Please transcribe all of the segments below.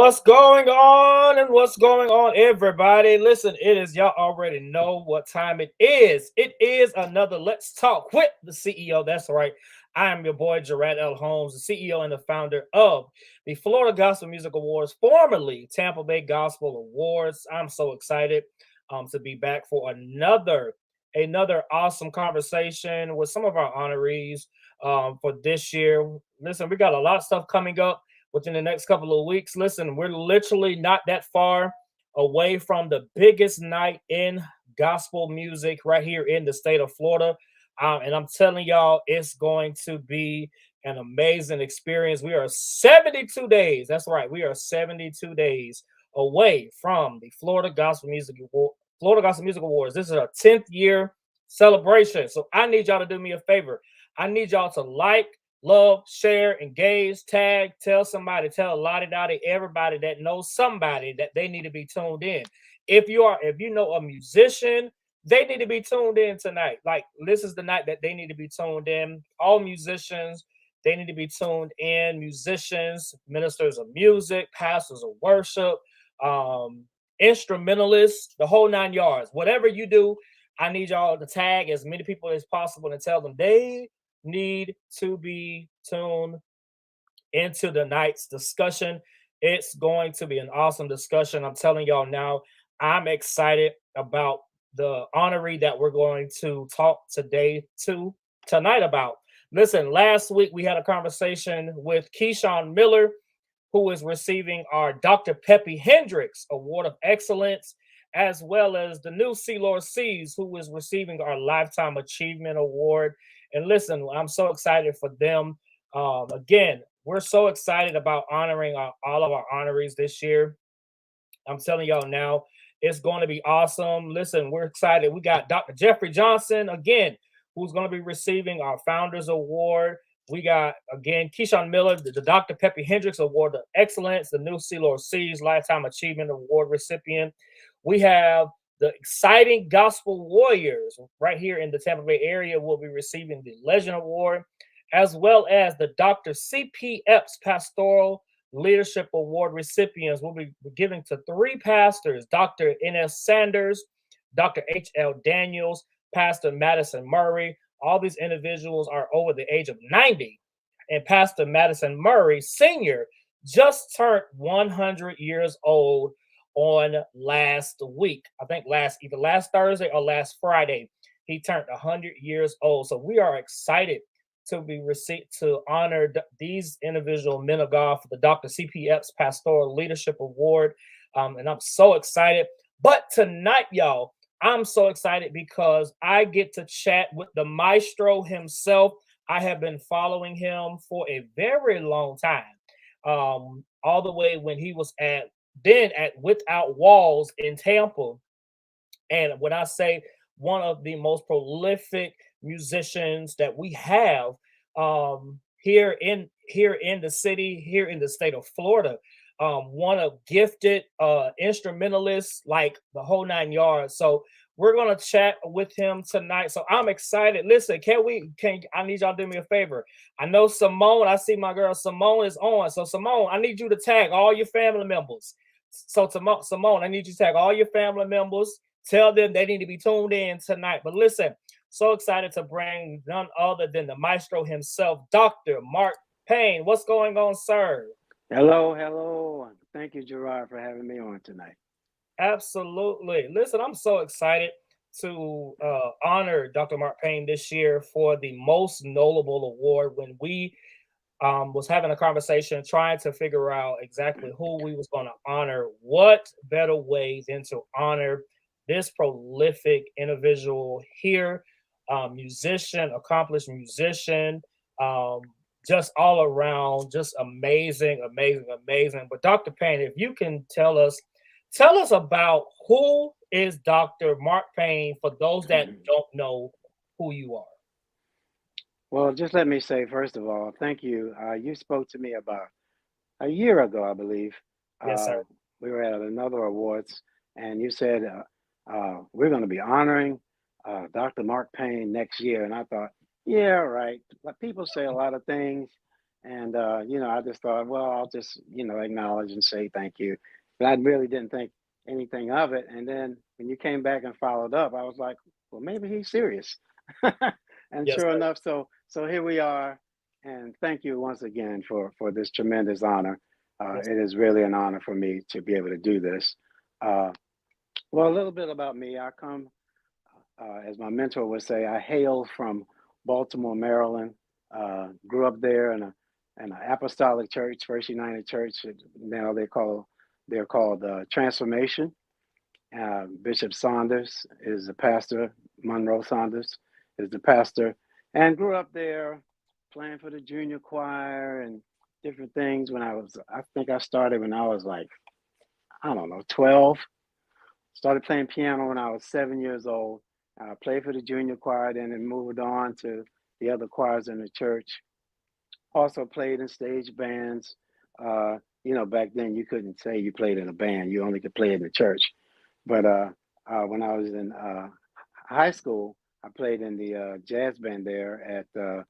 What's going on and what's going on, everybody? Listen, it is y'all already know what time it is. It is another Let's Talk with the CEO. That's right. I am your boy, Jorad L. Holmes, the CEO and the founder of the Florida Gospel Music Awards, formerly Tampa Bay Gospel Awards. I'm so excited to be back for another awesome conversation with some of our honorees for this year. Listen, we got a lot of stuff coming up within the next couple of weeks. Listen, we're literally not that far away from the biggest night in gospel music right here in the state of Florida. And I'm telling y'all, it's going to be an amazing experience. We are 72 days. That's right. We are 72 days away from the Florida Gospel Music Awards. This is our 10th year celebration. So I need y'all to do me a favor. I need y'all to like, love, share, engage, tag, tell somebody, tell a lottie dottie, everybody that knows somebody that they need to be tuned in. If you know a musician, they need to be tuned in tonight. Like, this is the night that they need to be tuned in. All musicians, they need to be tuned in. Musicians, ministers of music, pastors of worship, um, instrumentalists, the whole nine yards. Whatever you do, I need y'all to tag as many people as possible and tell them they need to be tuned into the night's discussion. It's going to be an awesome discussion. I'm telling y'all now, I'm excited about the honoree that we're going to talk tonight about. Listen, last week we had a conversation with Keyshawn Miller, who is receiving our Dr. Peppy Hendricks Award of Excellence, as well as the new C. Lord C's, who is receiving our Lifetime Achievement Award. And listen, I'm so excited for them. Again, we're so excited about honoring all of our honorees this year. I'm telling y'all now, it's going to be awesome. Listen, we're excited. We got Dr. Jeffrey Johnson, again, who's going to be receiving our Founders Award. We got, again, Keyshawn Miller, the Dr. Peppy Hendricks Award of Excellence, the new C. Lord C's Lifetime Achievement Award recipient. We have the exciting Gospel Warriors right here in the Tampa Bay area will be receiving the Legend Award, as well as the Dr. C.P. Epps Pastoral Leadership Award recipients will be giving to three pastors: Dr. N.S. Sanders, Dr. H.L. Daniels, Pastor Madison Murray. All these individuals are over the age of 90. And Pastor Madison Murray, Sr., just turned 100 years old on last week. I think either last Thursday or last Friday, he turned 100 years old. So we are excited to be received to honor these individual men of God for the Dr. C.P. Epps Pastoral Leadership Award. And I'm so excited. But tonight, y'all, I'm so excited because I get to chat with the maestro himself. I have been following him for a very long time, all the way when he was at Without Walls in Tampa. And when I say one of the most prolific musicians that we have here in the city, here in the state of Florida, one of gifted instrumentalists, like the whole nine yards. So we're gonna chat with him tonight. So I'm excited. Listen, I need y'all to do me a favor. I know Simone, I see my girl Simone is on. So Simone, I need you to tag all your family members. So Simone, I need you to tag all your family members. Tell them they need to be tuned in tonight. But listen, so excited to bring none other than the maestro himself, Dr. Mark Payne. What's going on, sir? Hello, hello. Thank you, Gerard, for having me on tonight. Absolutely. Listen, I'm so excited to honor Dr. Mark Payne this year for the most notable award. When we was having a conversation trying to figure out exactly who we was going to honor, what better way than to honor this prolific individual here, accomplished musician, um, just all around, just amazing, amazing, amazing. But Dr. Payne, if you can tell us about who is Dr. Mark Payne for those that don't know who you are. Well, just let me say, first of all, thank you. You spoke to me about a year ago, I believe. Yes, Uh, sir. we were at another awards, and you said we're going to be honoring Dr. Mark Payne next year. And I thought, yeah, right. But people say a lot of things, And I just thought, well, I'll just acknowledge and say thank you, but I really didn't think anything of it. And then when you came back and followed up, I was like, well, maybe he's serious. And Yes, sure sir. enough, so here we are. And thank you once again for this tremendous honor. Yes, It is really an honor for me to be able to do this. Uh, well, a little bit about me. I come, as my mentor would say, I hail from Baltimore, Maryland. Grew up there in an apostolic church, First United Church. Now they're called Transformation. Bishop Saunders is the pastor. Monroe Saunders is the pastor, and grew up there, playing for the junior choir and different things. I think I started when I was like, I don't know, 12. Started playing piano when I was 7 years old. Played for the junior choir, then it moved on to the other choirs in the church. Also played in stage bands. Back then you couldn't say you played in a band; you only could play in the church. But when I was in high school, I played in the jazz band there at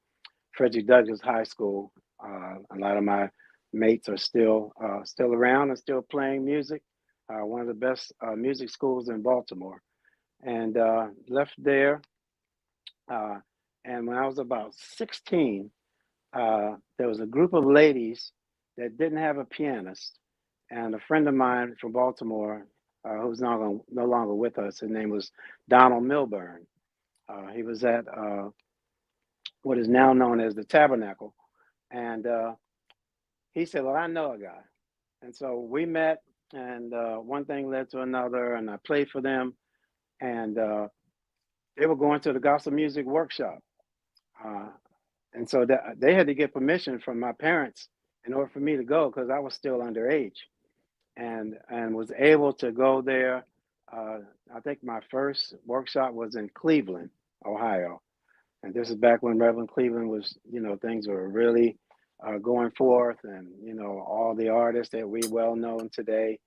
Frederick Douglass High School. A lot of my mates are still around and still playing music. One of the best music schools in Baltimore, and left there. Uh, and when I was about 16, there was a group of ladies that didn't have a pianist, and a friend of mine from Baltimore, who's no longer with us, his name was Donald Milburn. He was at what is now known as the Tabernacle, and he said, "Well, I know a guy," and so we met, and one thing led to another, and I played for them, and they were going to the gospel music workshop, uh, and so they had to get permission from my parents in order for me to go because I was still underage, and was able to go there. Uh, I think my first workshop was in Cleveland, Ohio, and this is back when Reverend Cleveland was, things were really going forth, and all the artists that we well known today.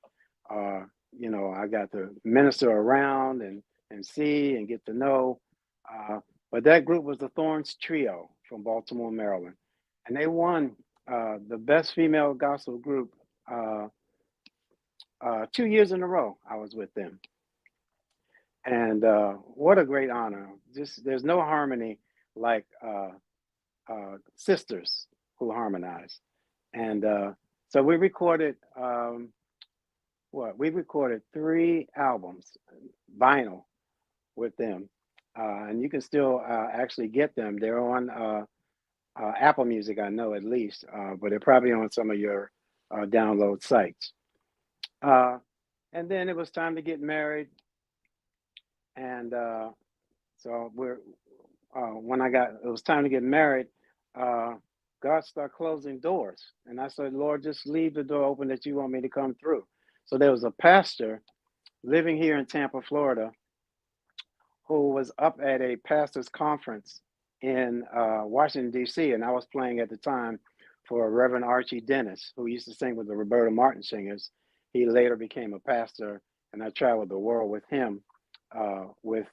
Uh, I got to minister around and see and get to know. Uh, but that group was the Thorns Trio from Baltimore, Maryland, and they won the best female gospel group 2 years in a row. I was with them, and what a great honor! Just there's no harmony like sisters who harmonize, and so we recorded we recorded 3 albums, vinyl with them, and you can still actually get them. They're on Apple Music, I know at least, but they're probably on some of your download sites. Uh, and then it was time to get married, and so when it was time to get married, uh, God started closing doors, and I said, Lord, just leave the door open that you want me to come through. So there was a pastor living here in Tampa, Florida, who was up at a pastors' conference in Washington, D.C., and I was playing at the time for Reverend Archie Dennis, who used to sing with the Roberta Martin singers. He later became a pastor, and I traveled the world with him, with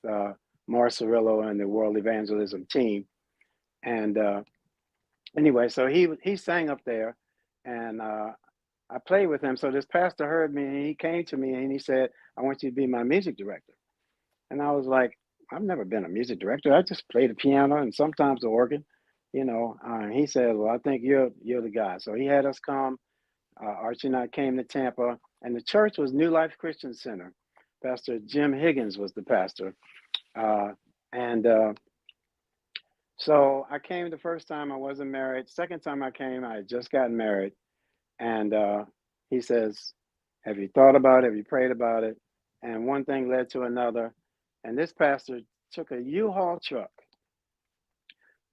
Mars Cirillo and the World Evangelism team. And anyway, so he sang up there, and I played with him. So this pastor heard me, and he came to me, and he said, "I want you to be my music director." And I was like, I've never been a music director. I just play the piano and sometimes the organ, he said, well, I think you're the guy. So he had us come. Archie and I came to Tampa, and the church was New Life Christian Center. Pastor Jim Higgins was the pastor. And So I came the first time. I wasn't married. Second time I came, I had just gotten married. And he says, have you thought about it? Have you prayed about it? And one thing led to another. And this pastor took a U-Haul truck,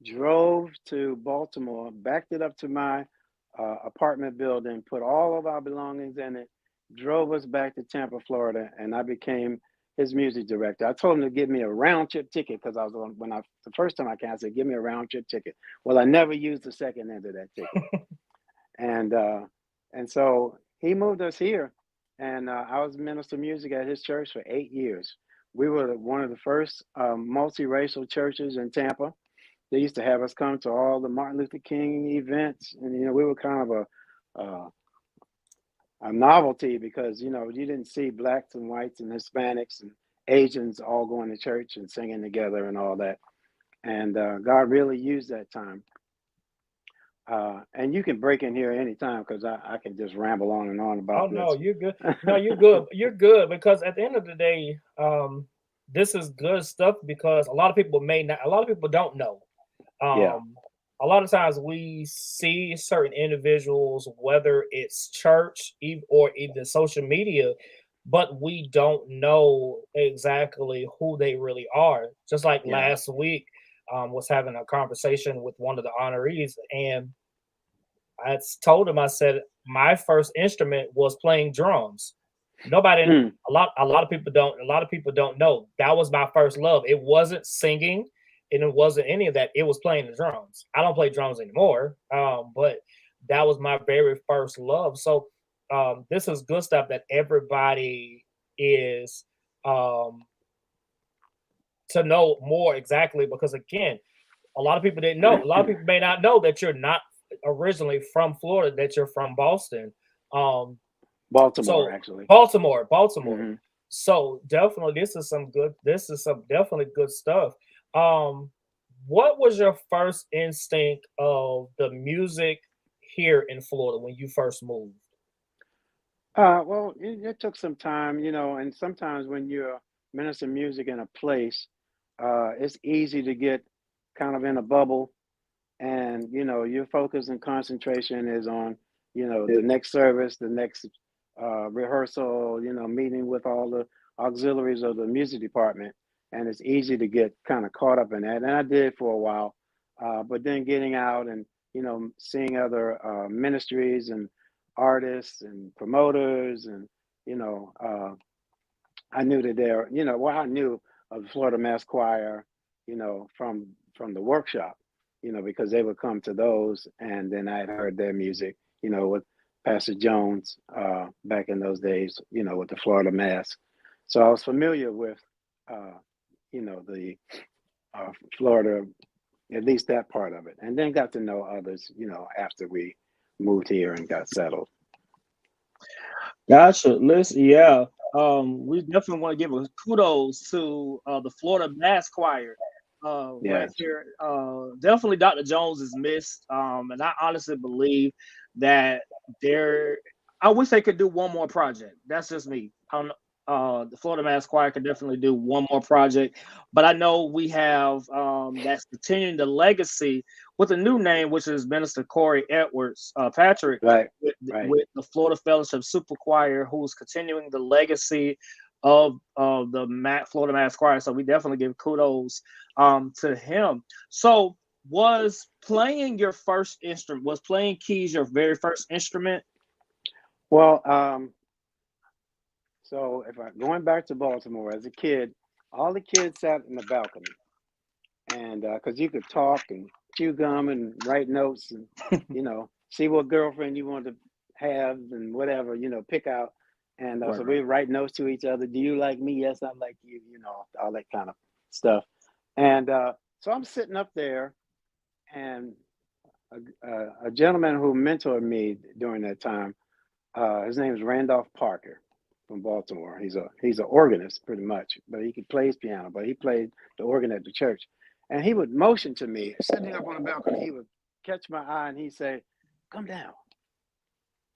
drove to Baltimore, backed it up to my apartment building, put all of our belongings in it, drove us back to Tampa, Florida, and I became his music director. I told him to give me a round trip ticket because I was on the first time I came, I said, give me a round trip ticket. Well, I never used the second end of that ticket. And so he moved us here, and I was minister of music at his church for 8 years. We were one of the first multiracial churches in Tampa. they used to have us come to all the Martin Luther King events, and we were kind of a novelty because you didn't see blacks and whites and Hispanics and Asians all going to church and singing together and all that. And God really used that time. And you can break in here anytime because I can just ramble on and on Oh about no, this. you're good. No, you're good. You're good because at the end of the day, this is good stuff because a lot of people may not, a lot of people don't know. Yeah, Um, a lot of times we see certain individuals, whether it's church or even social media, but we don't know exactly who they really are. Just like yeah. last week, was having a conversation with one of the honorees, and told him, I said, my first instrument was playing drums. Nobody, Hmm. a lot of people don't know that was my first love. It wasn't singing, and it wasn't any of that. It was playing the drums. I don't play drums anymore, but that was my very first love. So this is good stuff that everybody is um, to know more exactly because again, a lot of people didn't know. A lot of people may not know that you're not originally from Florida, that you're from Boston. Um, Baltimore, so actually. Baltimore. Hmm. So definitely this is some definitely good stuff. Um, what was your first instinct of the music here in Florida when you first moved? Well, it took some time, and sometimes when you're ministering music in a place, it's easy to get kind of in a bubble, and your focus and concentration is on the next service, the next rehearsal, meeting with all the auxiliaries of the music department, and it's easy to get kind of caught up in that, and I did for a while. But then getting out and seeing other ministries and artists and promoters, and you know I knew that they're, well, I knew of the Florida Mass Choir, from the workshop, because they would come to those, and then I had heard their music, with Pastor Jones back in those days, with the Florida Mass. So I was familiar with, uh, the Florida, at least that part of it, and then got to know others, after we moved here and got settled. Gotcha. Listen, yeah. We definitely want to give a kudos to the Florida Mass Choir right Yes, here. Definitely Dr. Jones is missed. And I honestly believe that there I wish they could do one more project. That's just me. I don't know. The Florida Mass Choir could definitely do one more project, but I know we have that's continuing the legacy with a new name, which is Minister Corey Edwards Patrick right, with, right. with the Florida Fellowship Super Choir, who's continuing the legacy of the Florida Mass Choir. So we definitely give kudos to him. So was playing your first instrument? Was playing keys your very first instrument? Well, so if I going back to Baltimore as a kid, all the kids sat in the balcony, and because you could talk and chew gum and write notes and see what girlfriend you wanted to have and whatever, pick out. And Right, so right. we write notes to each other. Do you like me? Yes, I like you. All that kind of stuff. And so I'm sitting up there, and a gentleman who mentored me during that time, his name is Randolph Parker from Baltimore. He's an organist pretty much, but he could play his piano. But he played the organ at the church, and he would motion to me, sitting up on the balcony. He would catch my eye and he'd say, "Come down."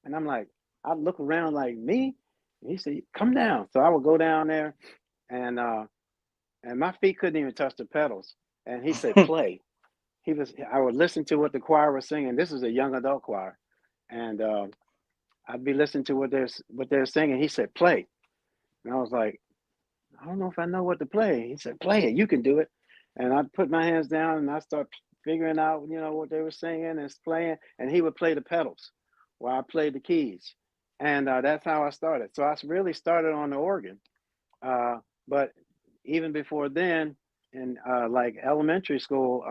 And I'm like, I'd look around like me, and he said, "Come down." So I would go down there, and my feet couldn't even touch the pedals. And he said, "Play." I would listen to what the choir was singing. This was a young adult choir, and I'd be listening to what they're singing. He said, "Play," and I was like, "I don't know if I know what to play." He said, "Play it. You can do it." And I put my hands down and I start figuring out, what they were singing and playing. And he would play the pedals while I played the keys, and that's how I started. So I really started on the organ. But even before then, in like elementary school,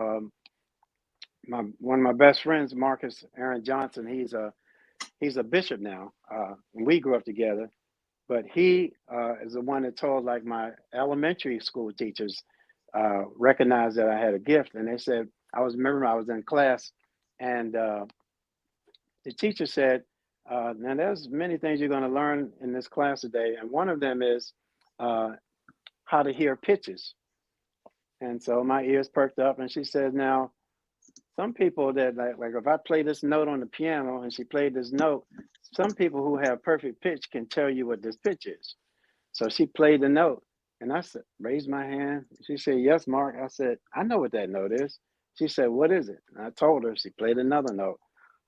my one of my best friends, Marcus Aaron Johnson, he's a bishop now. And we grew up together, but he is the one that told like my elementary school teachers recognized that I had a gift, and they said remember I was in class, and the teacher said, "Now there's many things you're going to learn in this class today, and one of them is uh, how to hear pitches." And so my ears perked up, and she said, "Now, some people that like if I play this note on the piano," and she played this note, some people who have perfect pitch can tell you what this pitch is. So she played the note, and I said, raised my hand. She said, "Yes, Mark." I said, "I know what that note is." She said, "What is it?" And I told her. She played another note.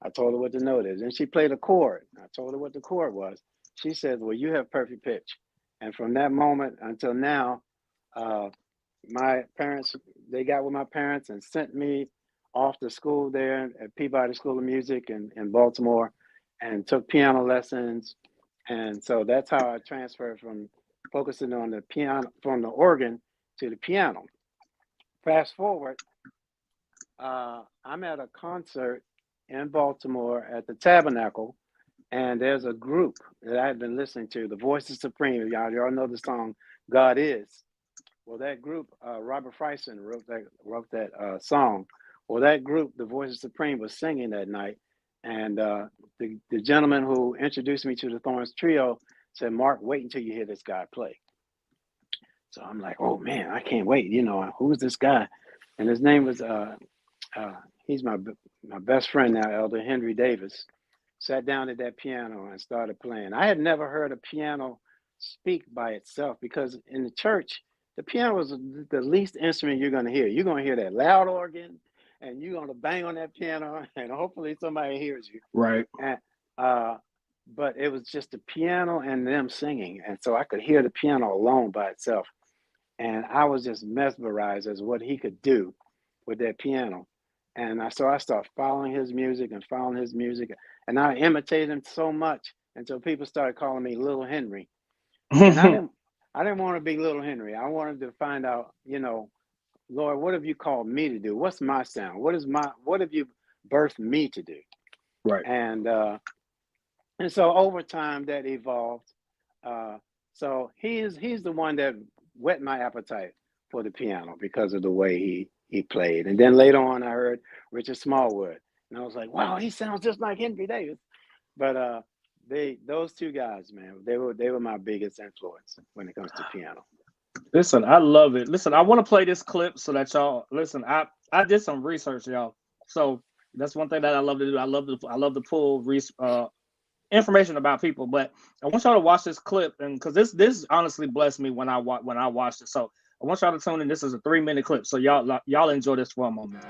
I told her what the note is. And she played a chord. I told her what the chord was. She said, "Well, you have perfect pitch." And from that moment until now, uh, my parents, they got with my parents and sent me off to school there at Peabody School of Music in Baltimore, and took piano lessons. And so that's how I transferred from focusing on the piano, from the organ to the piano. Fast forward, I'm at a concert in Baltimore at the Tabernacle, and there's a group that I had been listening to, the Voices Supreme. Y'all know the song "God Is." Well, that group, Robert Fryson wrote that song. Well, that group, the Voices Supreme, was singing that night, and the gentleman who introduced me to the Thorns Trio said, "Mark, wait until you hear this guy play." So I'm like, "Oh man, I can't wait." Who's this guy? And his name was uh, he's my best friend now, Elder Henry Davis. Sat down at that piano and started playing. I had never heard a piano speak by itself, because in the church, the piano is the least instrument you're going to hear. You're going to hear that loud organ, and you're going to bang on that piano, and hopefully somebody hears you. Right. And but it was just the piano and them singing, and so I could hear the piano alone by itself, and I was just mesmerized as what he could do with that piano. And so I started following his music and following his music, and I imitated him so much until people started calling me Little Henry. And I didn't want to be Little Henry. I wanted to find out, Lord, what have you called me to do? What's my sound? What have you birthed me to do? Right. And so over time that evolved. So he's the one that whet my appetite for the piano because of the way he played. And then later on, I heard Richard Smallwood, and I was like, wow, he sounds just like Henry Davis. But those two guys, man, they were my biggest influence when it comes to piano. Listen, I love it. Listen, I want to play this clip so that y'all listen. I did some research, y'all. So that's one thing that I love to do. I love to pull information about people. But I want y'all to watch this clip, and because this honestly blessed me when I watched it. So I want y'all to tune in. This is a 3-minute clip, so y'all enjoy this for a moment.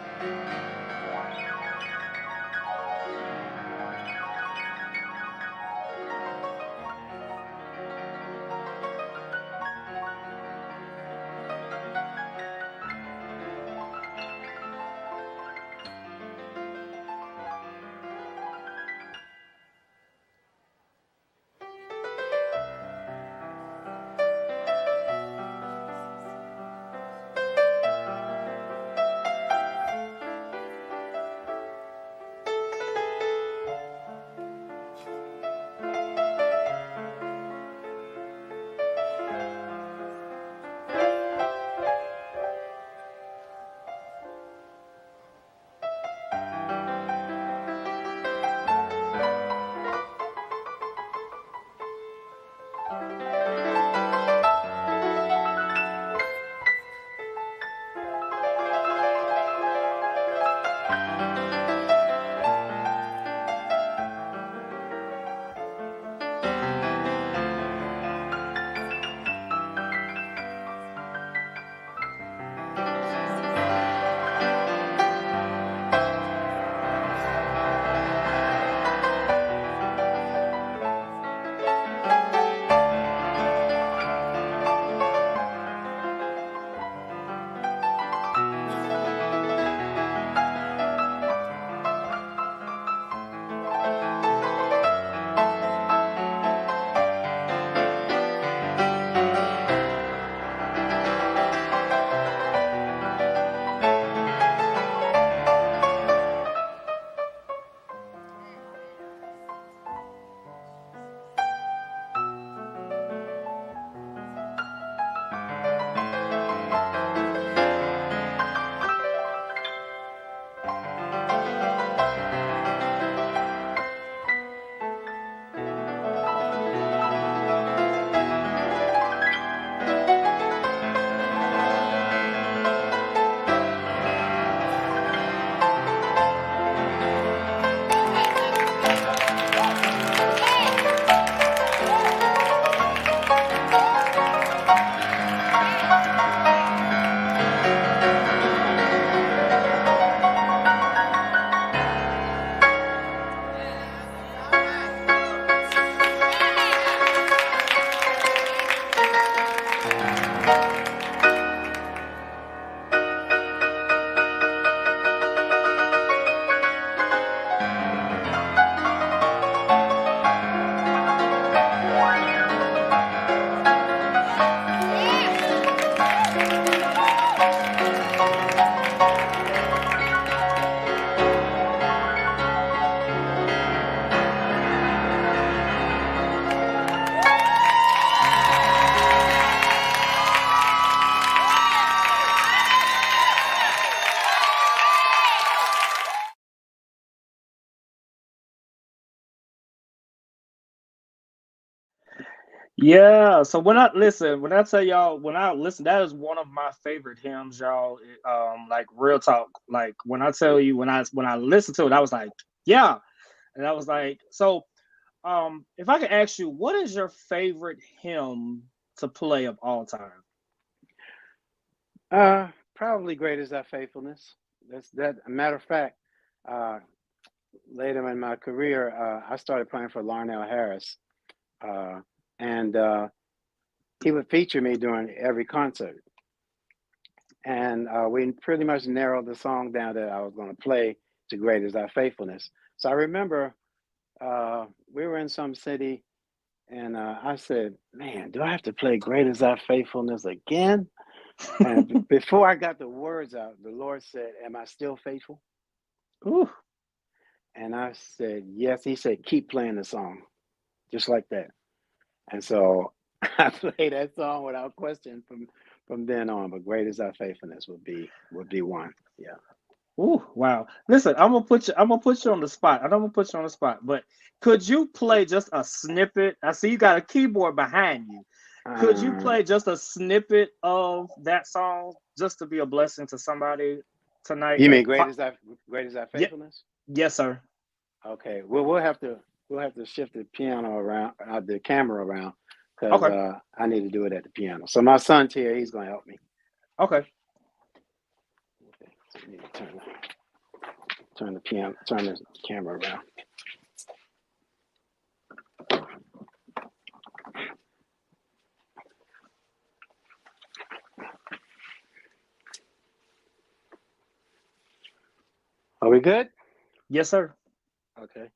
Yeah. So when I tell y'all, when I listen, that is one of my favorite hymns, y'all. Like real talk. Like when I tell you, when I listened to it, I was like, yeah, and I was like, so if I could ask you, what is your favorite hymn to play of all time? Probably great is thy faithfulness. That's that. A matter of fact, uh, later in my career, I started playing for Larnell Harris, uh, and he would feature me during every concert. And we pretty much narrowed the song down that I was going to play to "Great Is Thy Faithfulness." So I remember we were in some city, and I said, "Man, do I have to play "Great Is Thy Faithfulness" again?" And before I got the words out, the Lord said, "Am I still faithful?" Ooh, And I said, "Yes." He said, "Keep playing the song," just like that. And so I played that song without question from then on. But "Great Is Thy Faithfulness" would be one. Yeah. ooh, wow. Listen, I'm gonna put you on the spot. I'm gonna put you on the spot. But could you play just a snippet? I see you got a keyboard behind you. Could you Uh, play just a snippet of that song just to be a blessing to somebody tonight? you Like, mean "Great Is Thy yeah, Faithfulness"? yes, sir. Okay. Well, we'll have to shift the piano around, the camera around, because Okay, I need to do it at the piano. So my son's here. He's going to help me. okay. Okay. So I need to turn the camera around. Are we good? Yes, sir. Okay.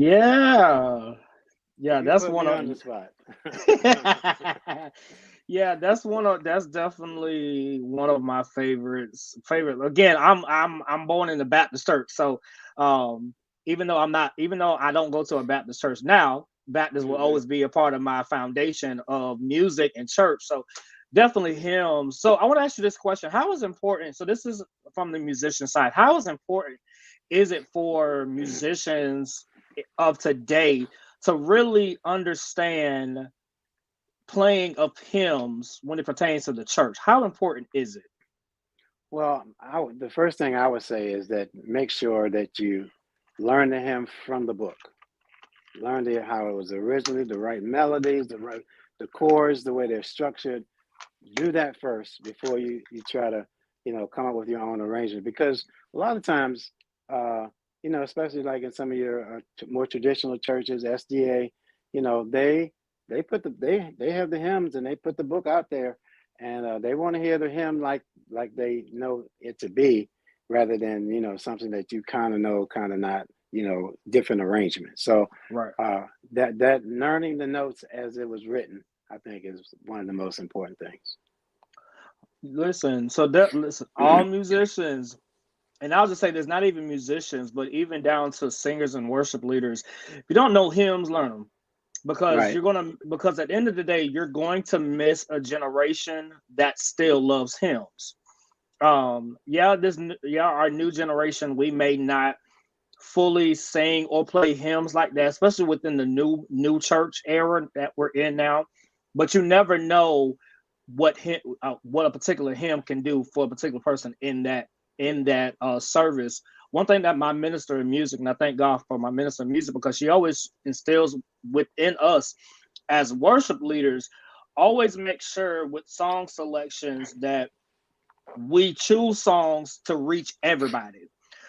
Yeah. Yeah, You that's put one me of on the spot. yeah, that's definitely one of my favorites. Favorite again, I'm born in the Baptist church. So um even though I don't go to a Baptist church now, Baptist will Hmm. always be a part of my foundation of music and church. So definitely him. So I want to ask you this question. How is important? So this is from the musician side. How is important is it for musicians of today to really understand playing of hymns when it pertains to the church? How important is it? Well, the first thing I would say is that make sure that you learn the hymn from the book. Learn how it was originally, the right melodies, the chords, the way they're structured. Do that first before you try to come up with your own arrangement, because a lot of times, uh, especially like in some of your more traditional churches, SDA, they put they have the hymns and they put the book out there, and they want to hear the hymn like they know it to be, rather than something that you kind of know, kind of not, different arrangements. So Right. uh, that learning the notes as it was written, I think, is one of the most important things. Listen, so that listen, all musicians, and I'll just say there's not even musicians, but even down to singers and worship leaders. If you don't know hymns, learn them because Right. you're gonna because at the end of the day, you're going to miss a generation that still loves hymns. Yeah, yeah, our new generation, we may not fully sing or play hymns like that, especially within the new church era that we're in now. But you never know what a particular hymn can do for a particular person in that service. One thing that my minister in music, and I thank God for my minister in music because she always instills within us as worship leaders, always make sure with song selections that we choose songs to reach everybody.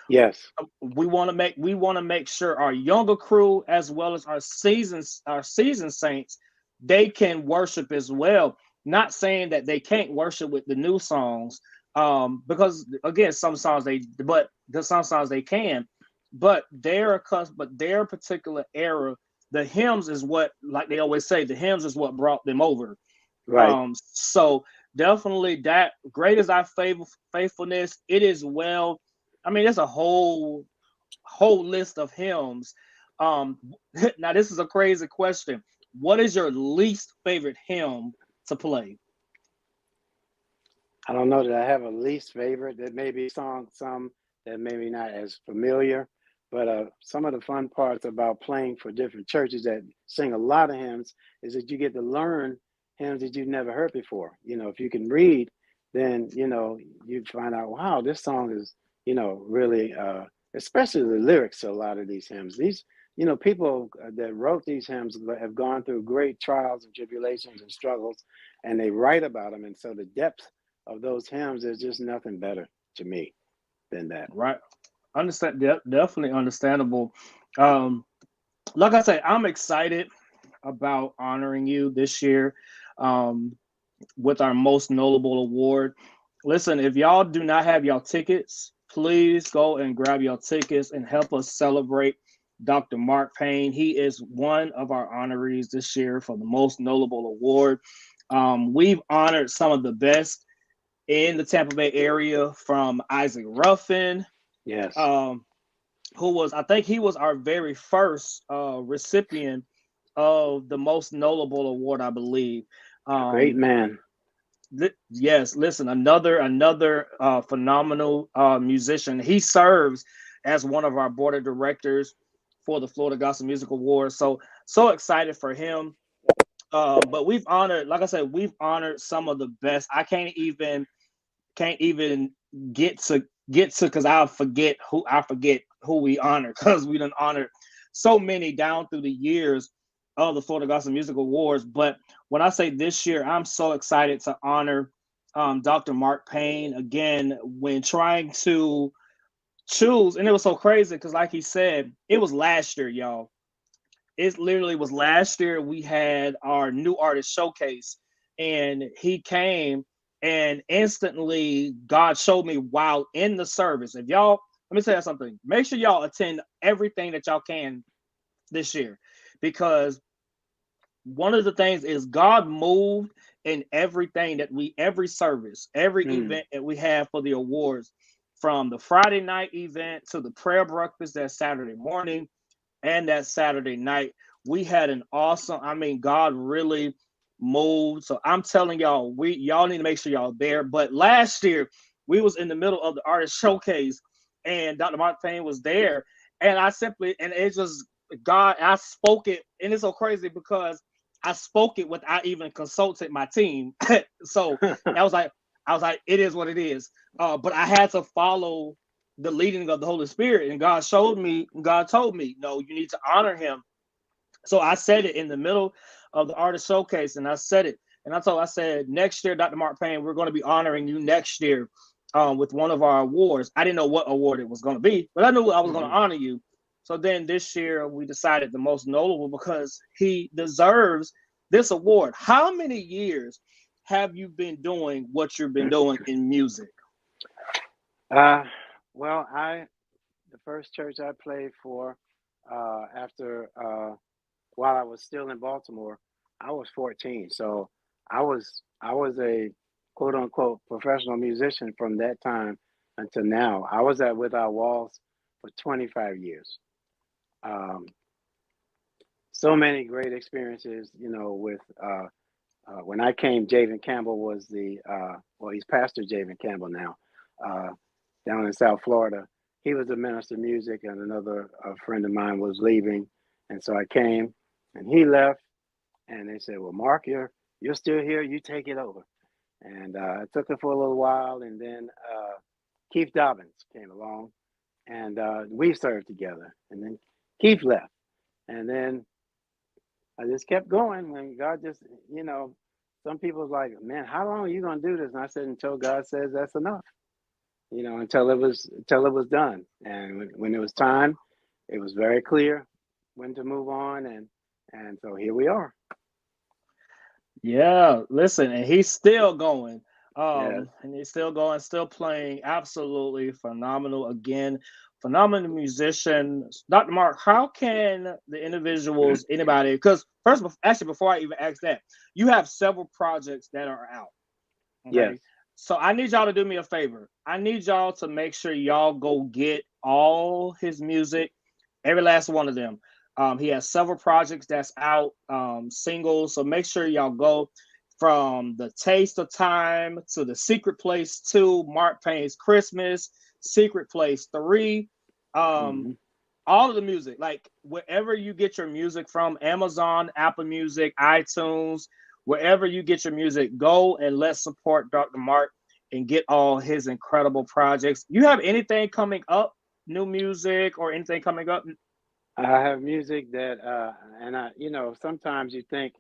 Yes. We want to make sure our younger crew as well as our seasoned saints, they can worship as well. Not saying that they can't worship with the new songs, because again, some songs they can, but their particular era, the hymns is what, like they always say, the hymns is what brought them over. Right. So definitely that great is our faithfulness. It is well. I mean, there's a whole list of hymns. Um, now this is a crazy question. What is your least favorite hymn to play? I don't know that I have a least favorite. There may be some that maybe not as familiar, but some of the fun parts about playing for different churches that sing a lot of hymns is that you get to learn hymns that you've never heard before. If you can read, then you find out, wow, this song is really, especially the lyrics to a lot of these hymns. These people that wrote these hymns have gone through great trials and tribulations and struggles, and they write about them, and so the depth of those hymns, there's just nothing better to me than that. Right. Definitely understandable. Um, like I say, I'm excited about honoring you this year. Um, with our most notable award. Listen, if y'all do not have y'all tickets, please go and grab your tickets and help us celebrate Dr. Mark Payne. He is one of our honorees this year for the most notable award. We've honored some of the best in the Tampa Bay area, from Isaac Ruffin, Yes, um, who was, I think he was our very first recipient of the most notable award, I believe. a great Um, man. Yes, listen, another phenomenal musician. He serves as one of our board of directors for the Florida Gospel Music Awards. So excited for him. But we've honored, like I said, we've honored some of the best. I can't even get to because I forget who we honor because we done honored so many down through the years of the Florida Gospel Music Awards. But when I say this year, I'm so excited to honor Dr. Mark Payne again when trying to choose, and it was so crazy because, like he said, it was last year, y'all. It literally was last year. We had our new artist showcase, and he came and instantly God showed me while in the service. If y'all, let me tell you something. Make sure y'all attend everything that y'all can this year, because one of the things is God moved in everything that every service, every event that we have for the awards, from the Friday night event to the prayer breakfast that Saturday morning and that Saturday night. We had an awesome, I mean, God really moved. So I'm telling y'all, y'all need to make sure y'all there. But last year, we was in the middle of the artist showcase, and Dr. Mark Payne was there. And and it just, God, I spoke it, and it's so crazy because I spoke it without even consulting my team. So I was like, it is what it is. But I had to follow the leading of the Holy Spirit, and God told me, no, you need to honor him. So I said it in the middle of the artist showcase, and I said it, and I said, next year, Dr. Mark Payne, we're going to be honoring you next year with one of our awards. I didn't know what award it was going to be, but I knew I was going to honor you. So then this year we decided the most notable, because he deserves this award. How many years have you been doing what you've been doing in music? Well, the first church I played for after while I was still in Baltimore, I was 14. So I was a quote unquote professional musician from that time until now. I was at Without Walls for 25 years. Um, so many great experiences, with when I came, Javen Campbell was he's Pastor Javen Campbell now, uh, down in South Florida. He was a minister of music, and another friend of mine was leaving, and so I came, and he left, and they said, "Well, Mark, you're still here. You take it over." And I took it for a little while, and then Keith Dobbins came along, and we served together. And then Keith left, and then I just kept going. When God just, some people's like, "Man, how long are you gonna do this?" And I said, "Until God says that's enough." Until it was done. And when it was time, it was very clear when to move on, and so here we are. Yeah, listen, and he's still going. Yes. And he's still going, still playing. Absolutely phenomenal. Again, phenomenal musician. Dr. Mark, how can the individuals, anybody, because actually, before I even ask that, you have several projects that are out. Yes. Okay. So I need y'all to do me a favor. I need y'all to make sure y'all go get all his music, every last one of them. He has several projects that's out, singles. So make sure y'all go, from the Taste of Time to the Secret Place 2, Mark Payne's Christmas, Secret Place 3. Um, Mhm. all of the music, like wherever you get your music from, Amazon, Apple Music, iTunes, wherever you get your music, go and let's support Dr. Mark and get all his incredible projects. You have anything coming up, new music or anything coming up? I have music that, and sometimes you think,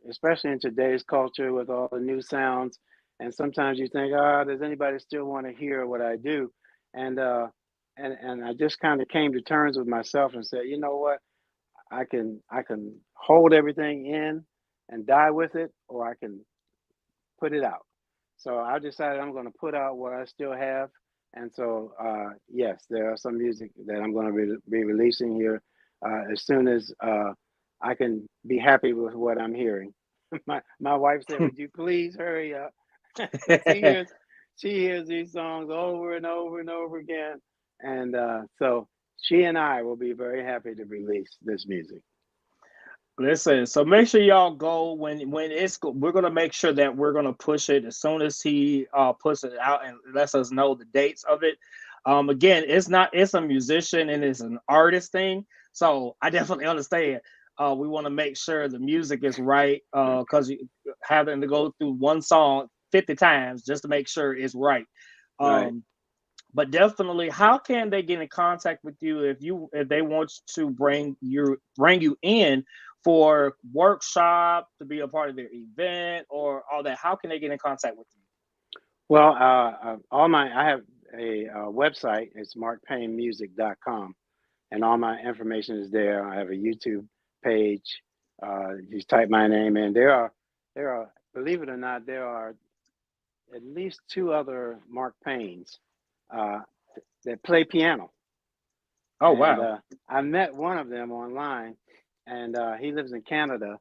especially in today's culture with all the new sounds, and sometimes you think, does anybody still want to hear what I do? And and I just kind of came to terms with myself and said, you know what, I can hold everything in and die with it, or I can put it out. So I decided I'm going to put out what I still have. And so, yes, there are some music that I'm going to be releasing here as soon as I can be happy with what I'm hearing. My wife said, "Would you please hurry up?" She hears these songs over and over and over again, and so she and I will be very happy to release this music. Listen, so make sure y'all go when we're gonna make sure that we're gonna push it as soon as he puts it out and lets us know the dates of it. Again, it's a musician and it's an artist thing, so I definitely understand. We want to make sure the music is right, because having to go through one song 50 times just to make sure it's right. Right. Um, but definitely, how can they get in contact with you if they want to bring you in for workshop, to be a part of their event or all that? How can they get in contact with you? Well, I have a website. It's markpaynemusic.com, and all my information is there. I have a YouTube page. Just type my name in. There are, believe it or not, there are at least two other Mark Paynes uh, that play piano. Oh And wow. I met one of them online, and he lives in Canada.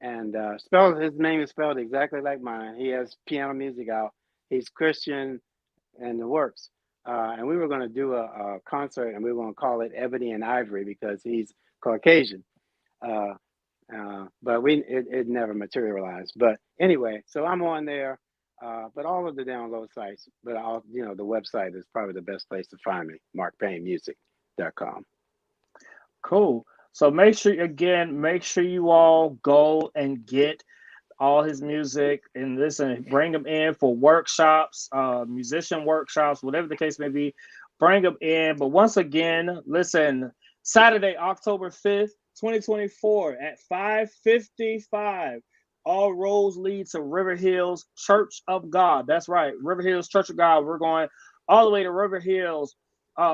And spells his name is spelled exactly like mine. He has piano music out. He's Christian and the works. And we were going to do a concert, and we were going to call it Ebony and Ivory because he's Caucasian. Uh, but it never materialized. But anyway, so I'm on there. But all of the download sites, but the website is probably the best place to find me. MarkPayneMusic.com. Cool. So make sure you all go and get all his music and listen, bring him in for workshops, musician workshops, whatever the case may be. Bring him in. But once again, listen, Saturday, October 5th, 2024 at 5:55. All roads lead to River Hills Church of God. That's right, River Hills Church of God. We're going all the way to River Hills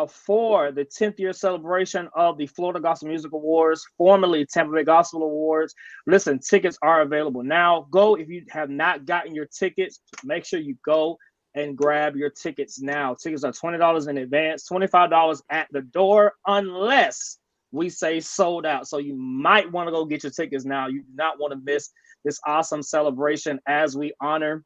for the 10th year celebration of the Florida Gospel Music Awards, formerly Tampa Bay Gospel Awards. Listen, tickets are available now. Go if you have not gotten your tickets. Make sure you go and grab your tickets now. Tickets are $20 in advance, $25 at the door, unless we say sold out. So you might want to go get your tickets now. You do not want to miss this awesome celebration as we honor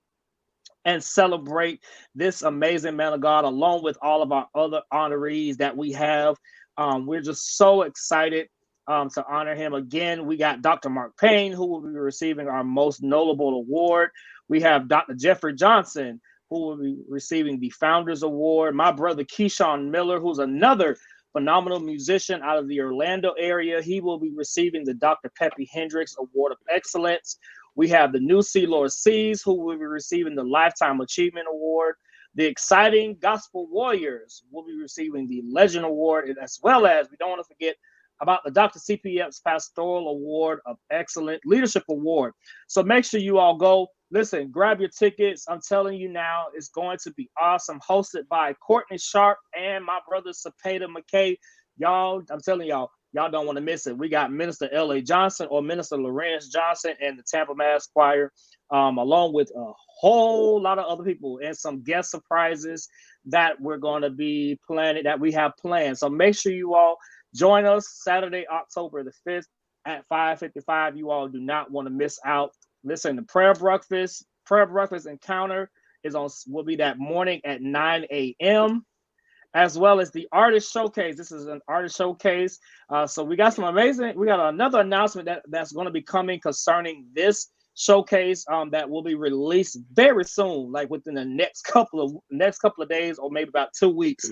and celebrate this amazing man of God, along with all of our other honorees that we have. We're just so excited to honor him. Again, we got Dr. Mark Payne, who will be receiving our most notable award. We have Dr. Jeffrey Johnson, who will be receiving the Founders Award. My brother Keyshawn Miller, who's another phenomenal musician out of the Orlando area. He will be receiving the Dr. Peppy Hendricks Award of Excellence. We have the new Sea Lord Seas, who will be receiving the Lifetime Achievement Award. The Exciting Gospel Warriors will be receiving the Legend Award, as well as, we don't want to forget about the Dr. CPF's Pastoral Award of Excellent Leadership Award. So make sure you all go. Listen, grab your tickets. I'm telling you now, it's going to be awesome. Hosted by Courtney Sharp and my brother Cepeda McKay. Y'all, I'm telling y'all don't want to miss it. We got Minister L.A. Johnson or Minister Lorenz Johnson and the Tampa Mass Choir, along with a whole lot of other people and some guest surprises that we're going to be planning, that we have planned. So make sure you all join us Saturday, October the 5th at 5:55. You all do not want to miss out. Listen, the prayer breakfast encounter will be that morning at 9 a.m. as well as the artist showcase. This is an artist showcase. So we got another announcement that's going to be coming concerning this showcase that will be released very soon, like within the next couple of days or maybe about 2 weeks.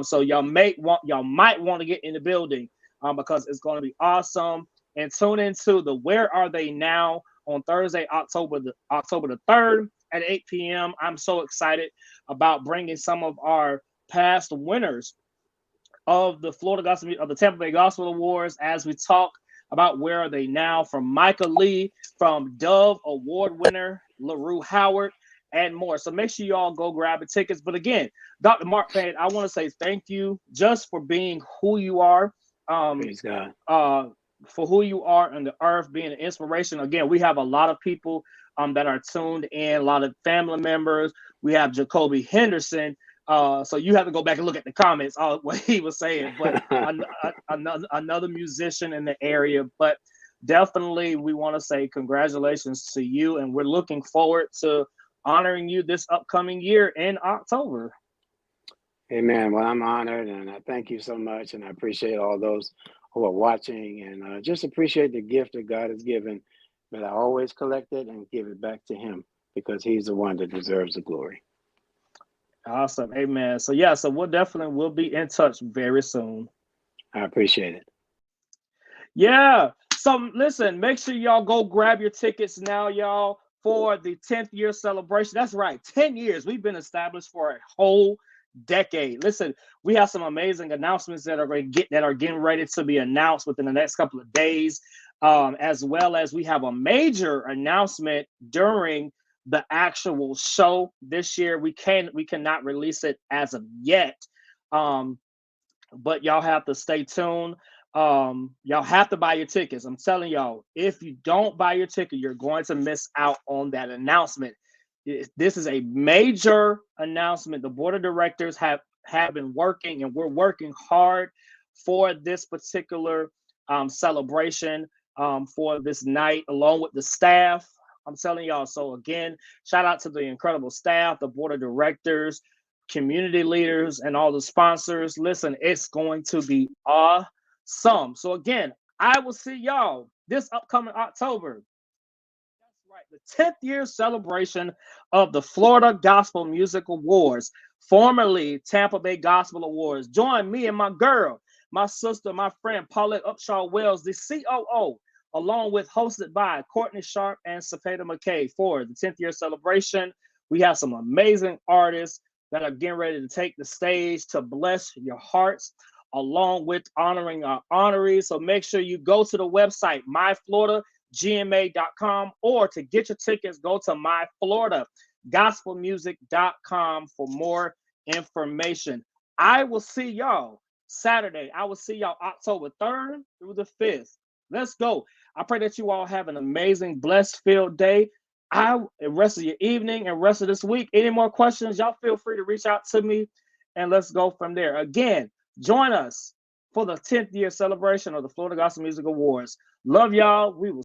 So y'all might want to get in the building because it's going to be awesome. And tune into the Where Are They Now on Thursday, October the 3rd at 8 p.m. I'm so excited about bringing some of our past winners of the Tampa Bay Gospel Awards as we talk about Where Are They Now, from Micah Lee, from Dove Award winner LaRue Howard, and more. So make sure you all go grab the tickets. But again, Dr. Mark Payne, I want to say thank you just for being who you are. Praise God. For who you are on the earth, being an inspiration. Again, we have a lot of people that are tuned in, a lot of family members. We have Jacoby Henderson. So you have to go back and look at the comments, what he was saying. But another musician in the area. But definitely, we want to say congratulations to you, and we're looking forward to honoring you this upcoming year in October. Amen. Well, I'm honored, and I thank you so much, and I appreciate all those who are watching, and just appreciate the gift that God has given. But I always collect it and give it back to Him because He's the one that deserves the glory. Awesome. Amen. So yeah, so we'll be in touch very soon. I appreciate it. Yeah. So listen, make sure y'all go grab your tickets now, y'all, for the 10th year celebration. That's right, 10 years. We've been established for a whole decade. Listen, we have some amazing announcements that are getting ready to be announced within the next couple of days, as well as we have a major announcement during the actual show this year. We cannot release it as of yet, but y'all have to stay tuned. Y'all have to buy your tickets. I'm telling y'all, if you don't buy your ticket, you're going to miss out on that announcement. This is a major announcement. The board of directors have been working, and we're working hard for this particular celebration, for this night, along with the staff. I'm telling y'all. So again, shout out to the incredible staff, the board of directors, community leaders, and all the sponsors. Listen, it's going to be awesome. So again, I will see y'all this upcoming October. That's right, the 10th year celebration of the Florida Gospel Music Awards, formerly Tampa Bay Gospel Awards. Join me and my girl, my sister, my friend Paulette Upshaw Wells, the COO, along with hosted by Courtney Sharp and Cepeda McKay for the 10th year celebration. We have some amazing artists that are getting ready to take the stage to bless your hearts, along with honoring our honorees. So make sure you go to the website, myfloridagma.com, or to get your tickets, go to myfloridagospelmusic.com for more information. I will see y'all Saturday. I will see y'all October 3rd through the 5th. Let's go. I pray that you all have an amazing, blessed filled day. Rest of your evening and rest of this week. Any more questions, y'all feel free to reach out to me, and let's go from there. Again, join us for the 10th year celebration of the Florida Gospel Music Awards. Love y'all. We will